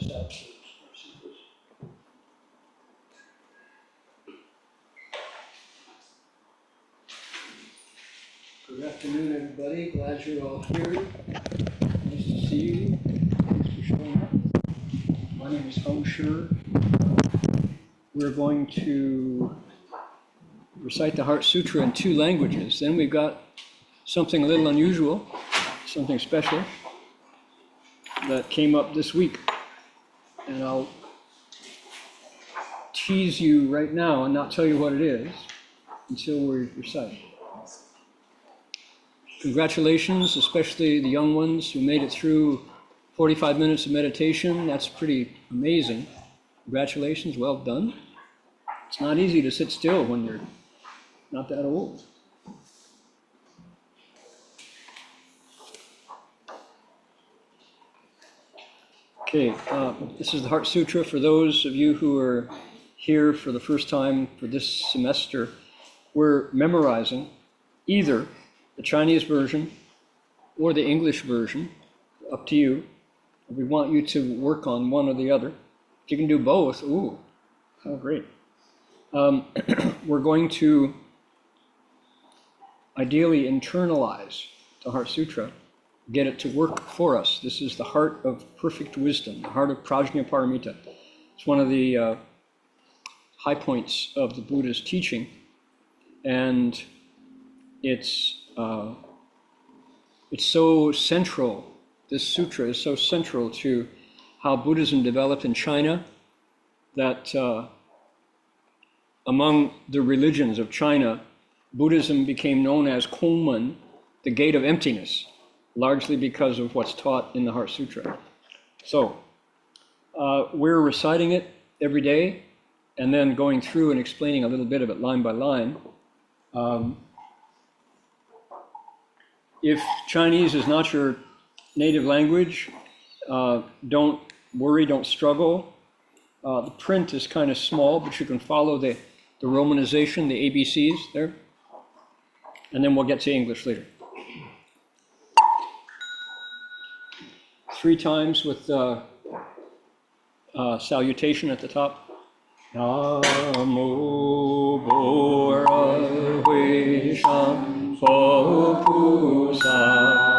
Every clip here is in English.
steps. Good afternoon, everybody. Glad you're all here. Nice to see you. Thanks for showing up. My name is Heng Sure. We're going to recite the Heart Sutra in 2 languages. Then we've got something a little unusual, something special that came up this week. And I'll tease you right now and not tell you what it is until we recite. Congratulations, especially the young ones who made it through 45 minutes of meditation. That's pretty amazing. Congratulations, well done. It's not easy to sit still when you're not that old. Okay, this is the Heart Sutra. For those of you who are here for the first time for this semester, we're memorizing either the Chinese version or the English version, up to you. We want you to work on one or the other. If you can do both, ooh, how great. We're going to ideally internalize the Heart Sutra, get it to work for us. This is the heart of perfect wisdom, the heart of Prajnaparamita. It's one of the high points of the Buddha's teaching, and it's so central. This sutra is so central to how Buddhism developed in China that among the religions of China, Buddhism became known as Kongmen, the gate of emptiness, largely because of what's taught in the Heart Sutra. So we're reciting it every day and then going through and explaining a little bit of it line by line. If Chinese is not your native language, don't worry, don't struggle. The print is kind of small, but you can follow the romanization, the ABCs there, and then we'll get to English later. 3 times with salutation at the top. Namo Bora Hui Shan Fo Pu Sa.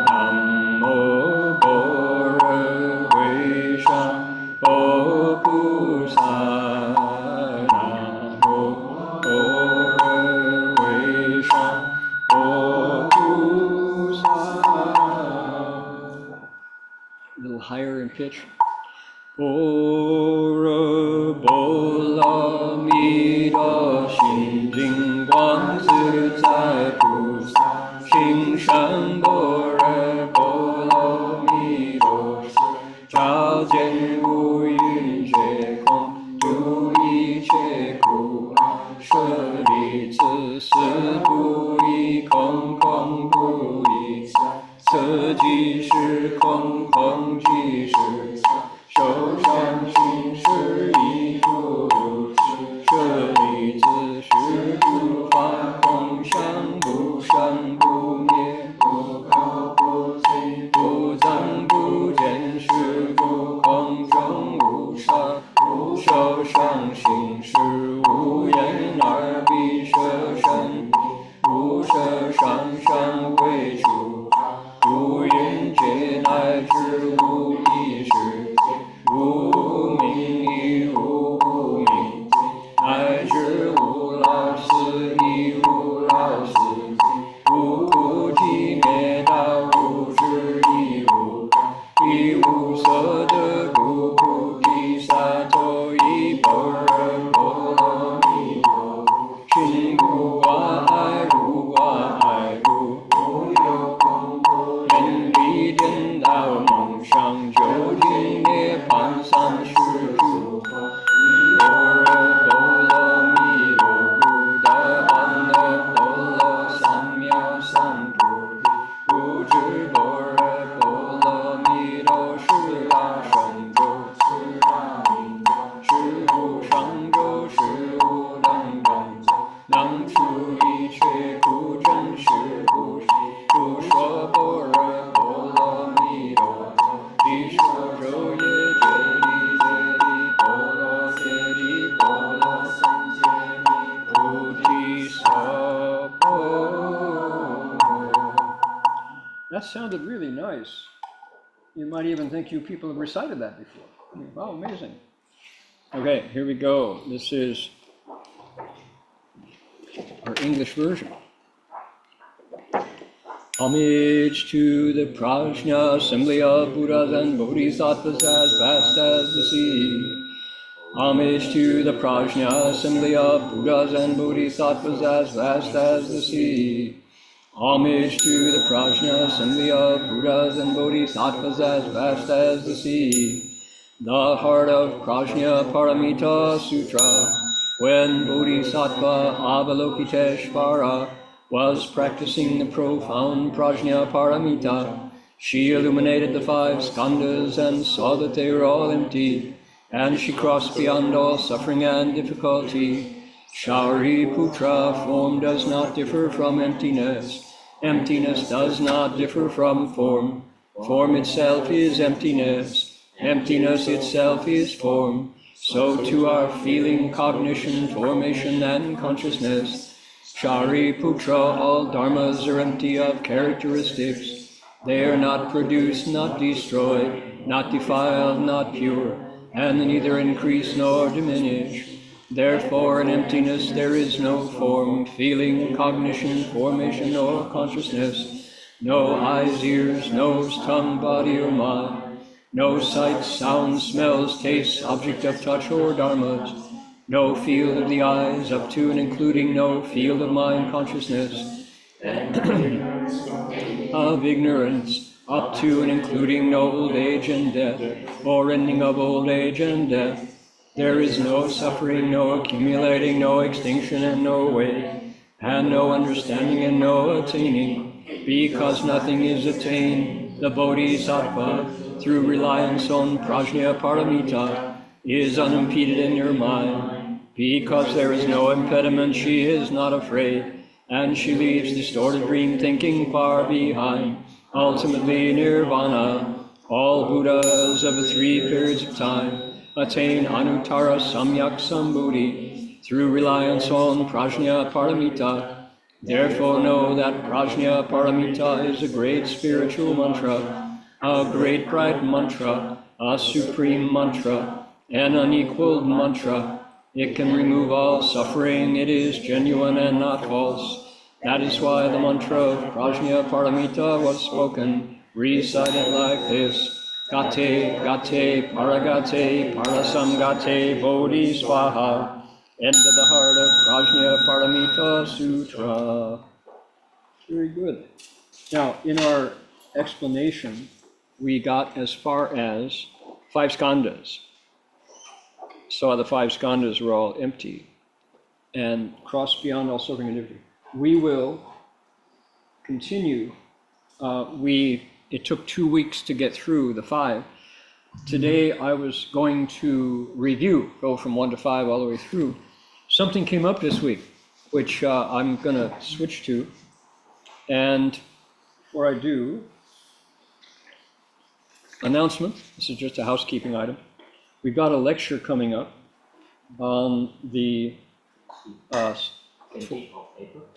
Namo Bora Hui Shan Fo Pu Sa. Namo Bora Hui Shan Fo Pu Sa. A little higher in pitch. Bora Bola Mida Xin Jing Guang Zi Zai Pu Sa Xing Shan Bora Bola Mida Zhao Jian Wu Yun Jie Kong Du Yi Che Ku She Li Zi Si Bu Yi Kong Kong Bu Yi Ce Ji Shi Kong Kong Ji Shi 受善心是一处舍利子是诸法空相不生不灭不垢不净不脏不见是不空中无杀不受伤心是无言而必舍身无舍上上归处无云界乃至无意识 无明亦无不明，乃至无老死亦无老死，无苦集灭道无智亦无，亦无所得故菩提萨埵依般若波罗蜜多，心不挂碍无挂碍故，无有恐怖，远离颠倒梦想究竟涅槃。 三世诸佛，般若波罗蜜多故，大般若波罗三藐三菩提，不知般若波罗蜜多是大神咒，是大明咒，是无上咒，是无量等咒，能除一切苦真实不虚，不说般若波罗蜜多，一说咒也。That sounded really nice. You might even think you people have recited that before. Wow, amazing. Okay, here we go. This is our English version. Homage to the Prajna assembly of Buddhas and Bodhisattvas as vast as the sea. Homage to the Prajna assembly of Buddhas and Bodhisattvas as vast as the sea. Homage to the Prajna assembly of Buddhas and Bodhisattvas as vast as the sea. The heart of Prajna Paramita Sutra, when Bodhisattva Avalokiteshvara was practicing the profound Prajna Paramita, she illuminated the 5 skandhas and saw that they were all empty, and she crossed beyond all suffering and difficulty. Shariputra, form does not differ from emptiness. Emptiness does not differ from form. Form itself is emptiness. Emptiness itself is form. So too are feeling, cognition, formation, and consciousness. Shariputra, all dharmas are empty of characteristics. They are not produced, not destroyed, not defiled, not pure, and neither increase nor diminish. Therefore, in emptiness there is no form, feeling, cognition, formation, or consciousness. No eyes, ears, nose, tongue, body, or mind. No sight, sound, smells, tastes, object of touch, or dharmas. No field of the eyes, up to and including no field of mind consciousness. Of ignorance, up to and including no old age and death, or ending of old age and death. There is no suffering, no accumulating, no extinction, and no way, and no understanding and no attaining, because nothing is attained. The Bodhisattva, through reliance on Prajna Paramita, is unimpeded in your mind. Because there is no impediment, she is not afraid, and she leaves distorted dream thinking far behind. Ultimately, nirvana. All Buddhas of the 3 periods of time attain Anuttara Samyak Sambodhi through reliance on Prajna Paramita. Therefore know that Prajna Paramita is a great spiritual mantra, a great bright mantra, a supreme mantra, an unequaled mantra. It can remove all suffering. It is genuine and not false. That is why the mantra of Prajna Paramita was spoken, recited like this. Gate, gate, paragate, parasamgate, bodhi swaha. End of the heart of Prajna Paramita Sutra. Very good. Now, in our explanation, we got as far as 5 skandhas. Saw the 5 skandhas were all empty and crossed beyond all suffering and difficulty. We will continue. It took 2 weeks to get through the 5. Today I was going to review, go from 1 to 5 all the way through. Something came up this week, which I'm going to switch to. And before I do, announcement. This is just a housekeeping item. We've got a lecture coming up on the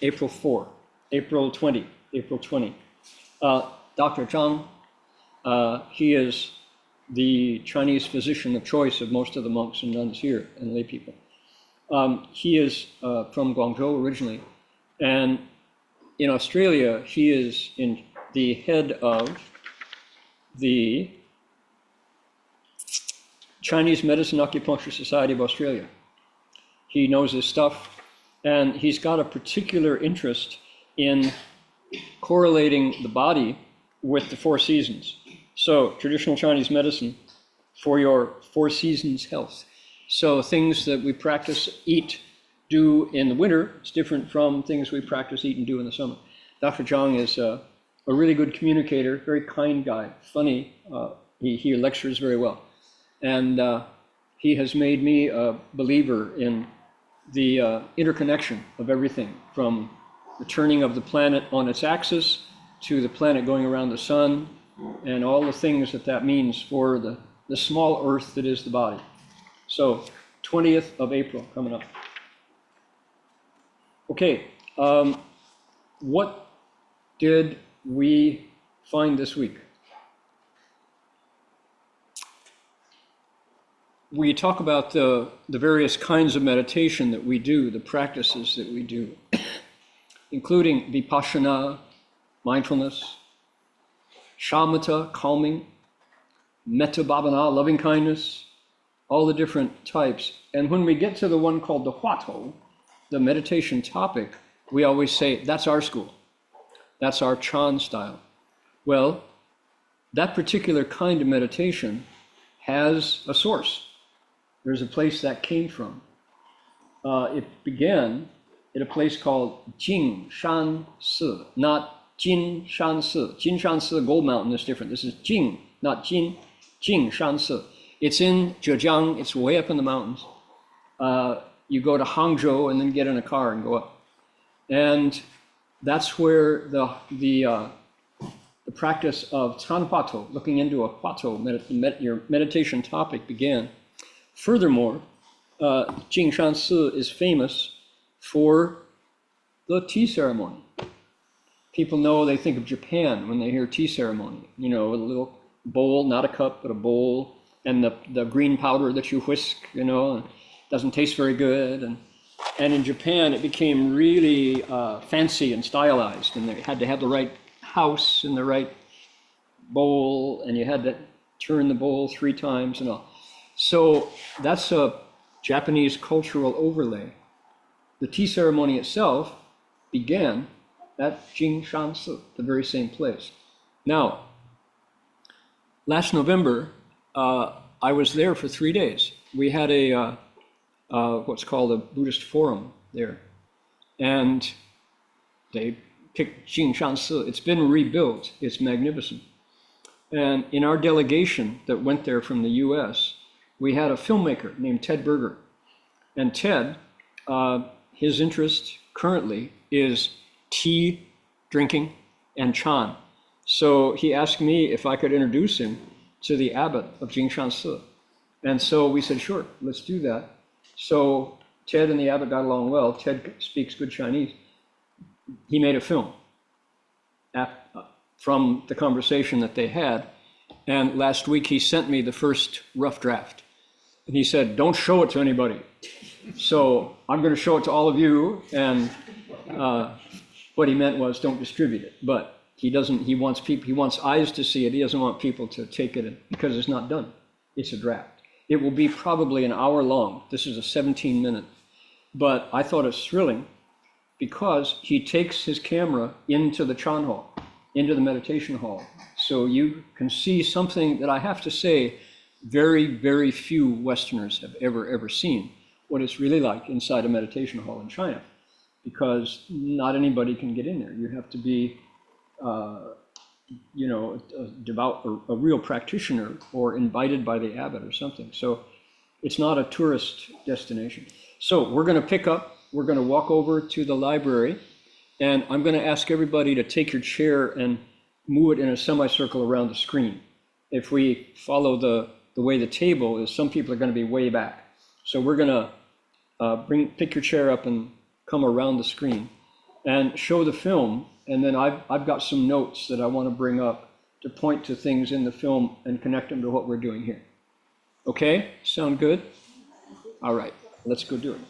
April 20. Dr. Zhang, he is the Chinese physician of choice of most of the monks and nuns here and lay people. He is from Guangzhou originally, and in Australia, he is the head of the Chinese Medicine Acupuncture Society of Australia. He knows his stuff, and he's got a particular interest in correlating the body with the 4 seasons. So traditional Chinese medicine for your 4 seasons health. So things that we practice, eat, do in the winter is different from things we practice, eat, and do in the summer. Dr. Zhang is a really good communicator, very kind guy, funny. He lectures very well. And he has made me a believer in the interconnection of everything, from the turning of the planet on its axis to the planet going around the sun, and all the things that means for the small earth that is the body. So 20th of April coming up. Okay, what did we find this week. We talk about the various kinds of meditation that we do, the practices that we do, including vipassana, mindfulness, shamatha, calming, metta bhavana, loving kindness, all the different types. And when we get to the one called the huatou, the meditation topic, we always say, that's our school. That's our Chan style. Well, that particular kind of meditation has a source. There's a place that came from. It began at a place called Jing Shan Si, not Jin Shan Si. Jin Shan Si, Gold Mountain, is different. This is Jing, not Jin. Jing Shan Si. It's in Zhejiang. It's way up in the mountains. You go to Hangzhou and then get in a car and go up. And that's where the practice of Tanhuatou, looking into a huatou, your meditation topic, began. Furthermore, Jingshan Si is famous for the tea ceremony. People know, they think of Japan when they hear tea ceremony. You know, a little bowl, not a cup, but a bowl, and the green powder that you whisk, you know, and it doesn't taste very good. And in Japan, it became really fancy and stylized, and they had to have the right house and the right bowl, and you had to turn the bowl 3 times and all. So that's a Japanese cultural overlay. The tea ceremony itself began at Jingshan Si, the very same place. Now, last November, I was there for 3 days. We had a what's called a Buddhist forum there, and they picked Jingshan Si. It's been rebuilt. It's magnificent. And in our delegation that went there from the US, we had a filmmaker named Ted Berger. And Ted, his interest currently is tea drinking and Chan. So he asked me if I could introduce him to the abbot of Jingshan Si. And so we said, sure, let's do that. So Ted and the abbot got along well. Ted speaks good Chinese. He made a film from the conversation that they had. And last week he sent me the first rough draft. And he said, don't show it to anybody. So I'm going to show it to all of you. And what he meant was don't distribute it. But he wants eyes to see it. He doesn't want people to take it because it's not done. It's a draft. It will be probably an hour long. This is a 17-minute. But I thought it's thrilling because he takes his camera into the Chan hall, into the meditation hall. So you can see something that I have to say very, very few Westerners have ever seen, what it's really like inside a meditation hall in China, because not anybody can get in there. You have to be, you know, a devout, a real practitioner, or invited by the abbot or something. So it's not a tourist destination. So we're going to pick up, we're going to walk over to the library, and I'm going to ask everybody to take your chair and move it in a semicircle around the screen. If we follow the way the table is, some people are going to be way back. So we're going to pick your chair up and come around the screen and show the film. And then I've got some notes that I want to bring up to point to things in the film and connect them to what we're doing here. Okay, sound good? All right, let's go do it.